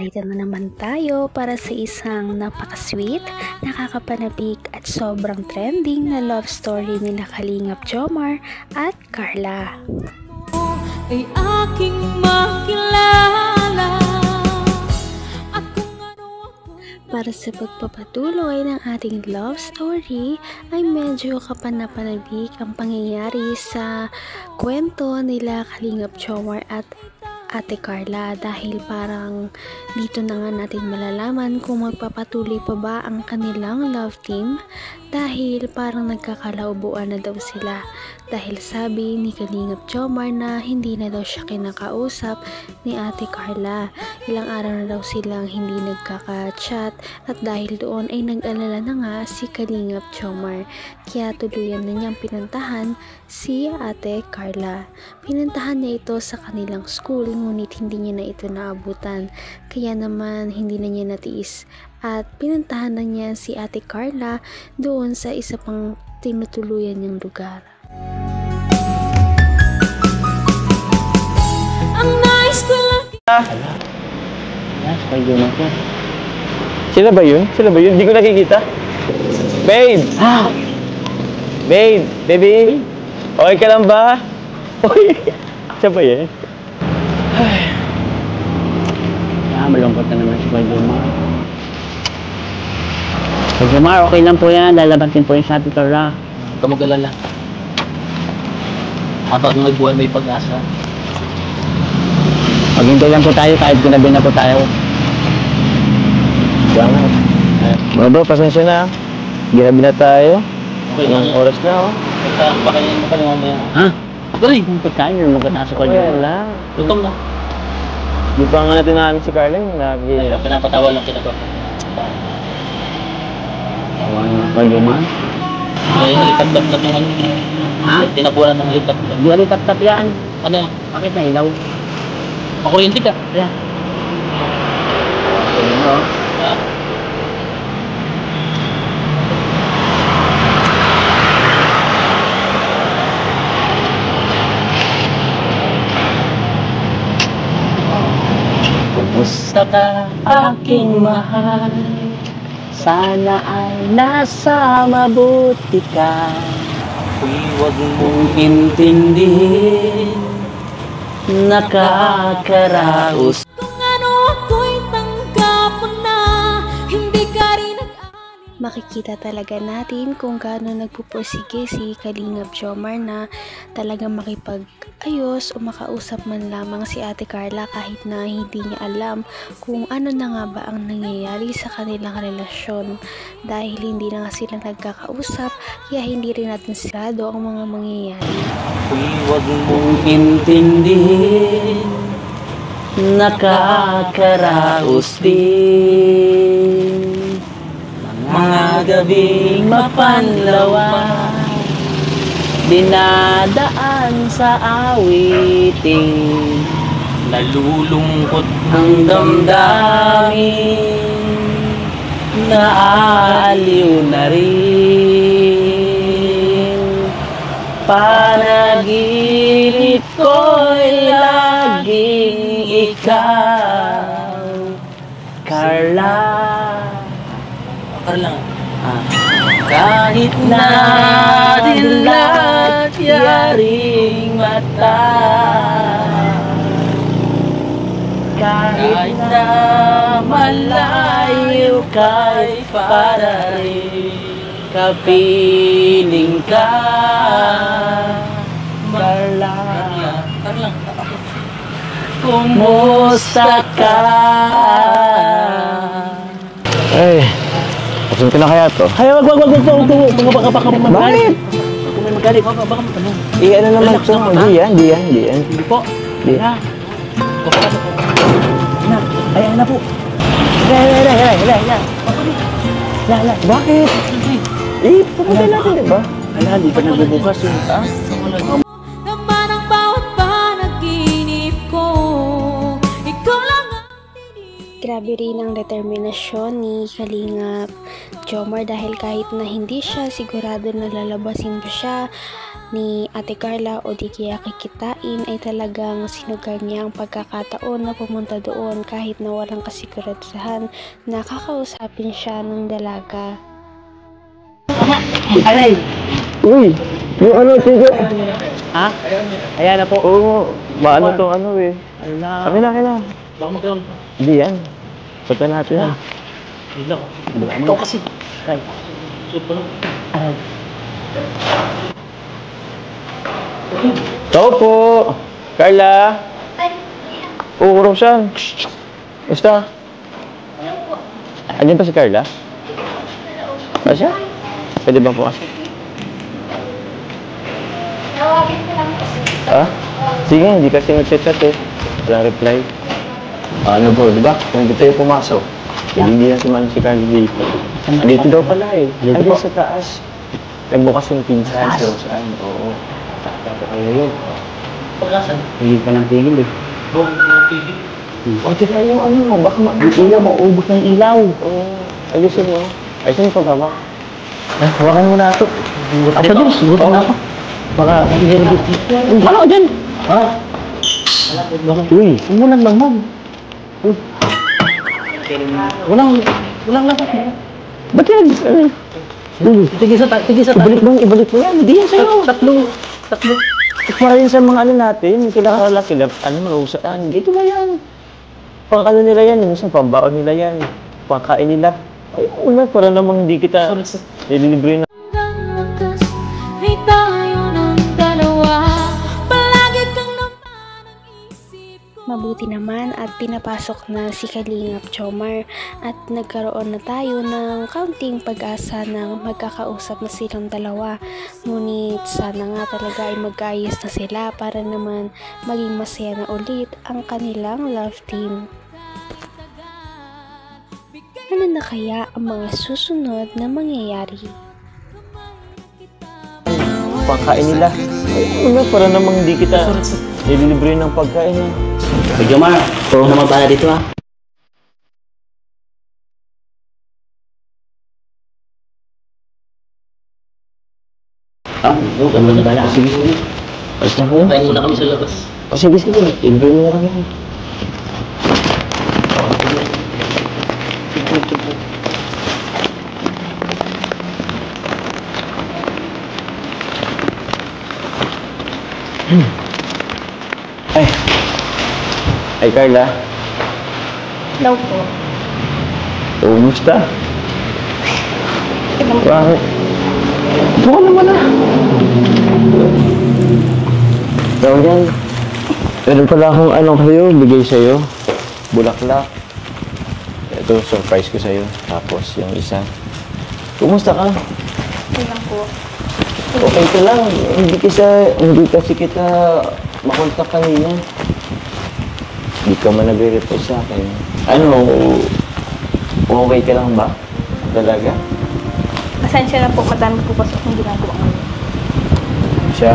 narito na naman tayo para sa isang napaka-sweet, nakakapanabik at sobrang trending na love story nila Kalingap Jomar at Carla. Ay aking makilala. Para sa pagpapatuloy ng ating love story ay medyo kapanapanabik ang pangyayari sa kwento nila Kalingap Jomar at Ate Carla dahil parang dito na nga natin malalaman kung magpapatuloy pa ba ang kanilang love team dahil parang nagkakalaubuan na daw sila dahil sabi ni Kalingap Jomar na hindi na daw siya kinakausap ni Ate Carla. Ilang araw na daw silang hindi nagkaka-chat at dahil doon ay nag-alala na nga si Kalingap Jomar kaya tuluyan na niyang pinuntahan si Ate Carla. Pinuntahan niya ito sa kanilang school ngunit hindi niya na ito naabutan kaya naman hindi na niya natiis at pinuntahan na niya si Ate Carla doon sa isa pang tinutuluyan niyang lugar. Ang nice ko lang. Sila ba yun? Sila ba yun? Hindi ko nakikita. Babe! Babe! Baby! Okay ka lang ba? Uy! Siya ba yan? Malungkot na naman si Kuya Jomar. Kuya Jomar, okay lang po yan. Lalabatin po yung sa Ate Carla. Huwag ka mag-alala. Habang nagbuhay may pag-asa. Maghintay lang po tayo kahit ginabi na po tayo. Jangan. Bro, pasensya na. Ginabi na tayo. Okay lang. Oras na, oh. Baka yan ka naman mamaya. Ha? Dali! Yung pagkain, yung maganda sa Kuya Jomar. Wala. Lutom na. Di pa nga natin namin si Carla yung lagi. Ay, pinapatawa lang kita ko. Awan nga Kuya Jomar. Ay, helicopter na yung ano. Ha? Tinabunan ng helicopter. Di ka tap-tap yan. Ano? Bakit na ilaw? Makuryente ka. Kaya. Ah. Kumusta ka aking mahal? Sana ay nasa mabuti ka. Huwag Kung intindihin, nakakaraos. Kung ano ako'y tanggap mo na, hindi ka rin nag-alin. Makikita talaga natin kung gaano nagpupursige si Kalingap Jomar na talagang makipag-ayos o makausap man lamang si Ate Carla kahit na hindi niya alam kung ano na nga ba ang nangyayari sa kanilang relasyon dahil hindi na nga sila nagkakausap kaya hindi rin natin sigurado ang mga mangyayari. Huwag Kung intindihin, nakakaraos din. Mga gabing mapanlawan, dinadaan sa awiting, nalulungkot ang damdamin, naaaliw na rin. Panaginip ko'y laging ikaw, Carla. lang. Kahit na dilat yaring mata, kahit na malayo kay para rin kapiling ka, Carla. Lang. Kumusta ka? Ay, asan ka na kaya to? Ay, wag. Baka Bakit? may magalit. Baka ano? Ano naman to? Di yan. Hindi po. Di. Anak. Ayan na po. Hala. Bakit? Pupunta natin, di ba? Hala, di pa nagbubukas yun. Naman ang bawat panaginip ko, ikaw lang ang tinig. Grabe rin ang determinasyon ni Kalingap Jomar dahil kahit na hindi siya sigurado na lalabasin pa siya ni Ate Carla o di kaya kikitain, ay talagang sinugal niya ang pagkakataon na pumunta doon kahit na walang kasiguraduhan na kakausapin siya ng dalaga. Alay! Uy! Yung ano, sige. Ha? Ayan na po. Oo, maano to ano eh. Ala. Akin na. Baka magkaroon. Hindi yan. Pata natin yan. Hindi lang. Ikaw kasi. Ay. Shoot pa lang. Alay. Tao po! Carla! Oo, Rosan. Basta? Andiyan pa si Carla? Kasi? Pwede ba po kasi? Tawagin ko lang kasi. Ah? Sige, hindi kasi nag-chat eh. Walang reply. Ano po, di ba? Kung hindi tayo pumasok, hindi na sumalan si Carla dito. Dito daw pala eh. Dito sa taas. Nagbukas yung pinsan si Rosan. Oo. Ano yun? Pagkasan. Hindi ka ng tingin eh. Buong TV. O, tira yung ano, baka Ilaw, maubos ng ilaw. Oo. Ayusin mo. Ayusin mo pa ba? Hawakan mo na ito. Ako din, sugutin na ako. Baka hindi rin dito. Ano ko dyan? Ha? Uy! Huwag mo nang langmang. Walang lapat mo. Ba't yan? Tigil sa Ibalik mo yan. Hindi yan sa'yo. Tatlo. Para yun sa mga ano natin, kilala, ano, marusaan. Dito ba yan? Pang ano nila yan, minsan pambaon nila yan. Pangkain nila. Ay, una, para namang hindi kita nililibre na. Hanggang wakas ay tayo ng dalawa. Palagi kang naman ang isip ko. Mabuti naman at pinapasok na si Kalingap Jomar at nagkaroon na tayo ng kaunting pag-asa na magkakausap na silang dalawa. Ngunit sana nga talaga ay mag-ayos na sila para naman maging masaya na ulit ang kanilang love team. Ano na kaya ang mga susunod na mangyayari? Pangkain nila. Ay, una, para namang hindi kita nililibre ng pagkain. Medyo Mar, puro naman pala dito ha. Ganda na bala. Sige. Basta ko. Kain muna kami sa labas. Sige. Libre mo na kami. Ay, Carla. Hello po. Kumusta? Bakit? Ito ka naman ah. Daw yan. Meron pala akong ano kayo, bigay sa'yo. Bulaklak. Ito, surprise ko sa'yo. Tapos yung isa. Kumusta ka? Okay lang po. Okay ka lang. Hindi kasi kita makontak kanina. Hindi ka man nagre-reply sa akin. Ano, okay ka lang ba? Talaga? Pasensya na po, madami po kasi akong ginagawa ngayon. Siya.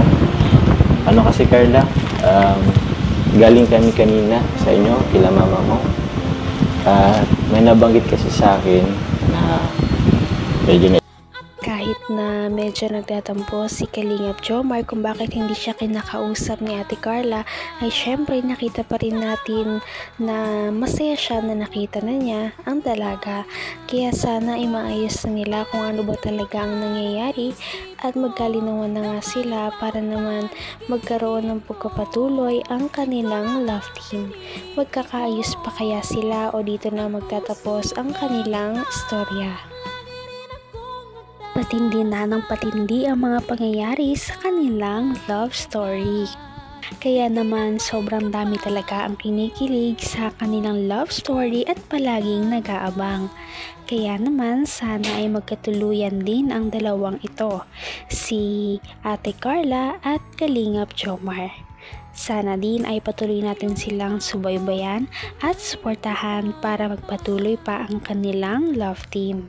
Ano kasi Carla, galing kami kanina sa inyo, kila mama mo. At may nabanggit kasi sa akin na medyo Kahit na medyo nagtatampo si Kalingap Jomar kung bakit hindi siya kinakausap ni Ate Carla, ay syempre nakita pa rin natin na masaya siya na nakita na niya ang dalaga. Kaya sana ay maayos na nila kung ano ba talaga ang nangyayari at magkalinawan na nga sila para naman magkaroon ng pagkapatuloy ang kanilang love team. Magkakaayos pa kaya sila o dito na magtatapos ang kanilang istorya? Patindi na ng patindi ang mga pangyayari sa kanilang love story. Kaya naman sobrang dami talaga ang kinikilig sa kanilang love story at palaging nag-aabang. Kaya naman sana ay magkatuluyan din ang dalawang ito, si Ate Carla at Kalingap Jomar. Sana din ay patuloy natin silang subaybayan at suportahan para magpatuloy pa ang kanilang love team.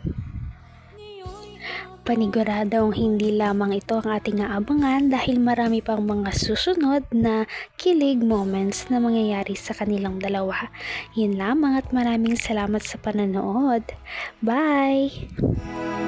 Paniguradong hindi lamang ito ang ating aabangan dahil marami pang mga susunod na kilig moments na mangyayari sa kanilang dalawa. Yun lamang at maraming salamat sa panonood. Bye!